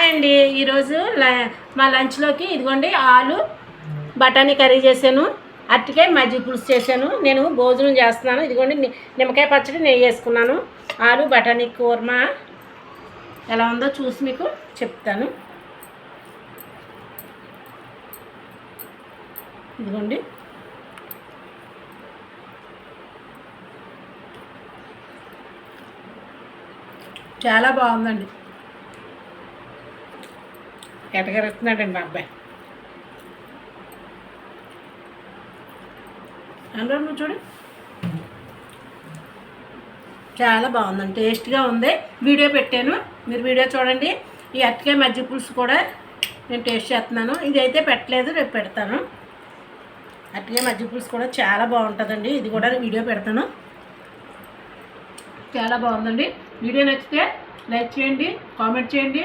Hi అండి. ఈరోజు మా లంచ్లోకి ఇదిగోండి ఆలు బఠానీ కర్రీ చేశాను, అరటికాయ మజ్జిగ పులుసు చేశాను. నేను భోజనం చేస్తున్నాను. ఇదిగోండి నిమ్మకాయ పచ్చడి నెయ్యి వేసుకున్నాను. ఆలు బఠానీ కూర్మా ఎలా ఉందో చూసి మీకు చెప్తాను. ఇదిగోండి చాలా బాగుందండి. ఎటగరెత్తున్నాడండి మా అబ్బాయి. అందులో నువ్వు చూడు, చాలా బాగుందండి, టేస్ట్గా ఉంది. వీడియో పెట్టాను, మీరు వీడియో చూడండి. ఈ అరటికాయ మజ్జిగ పులుసు కూడా నేను టేస్ట్ చేస్తున్నాను. ఇది అయితే పెట్టలేదు, రేపు పెడతాను. అరటికాయ మజ్జిగ పులుసు కూడా చాలా బాగుంటుందండి. ఇది కూడా వీడియో పెడతాను. చాలా బాగుందండి. వీడియో నచ్చితే లైక్ చేయండి, కామెంట్ చేయండి.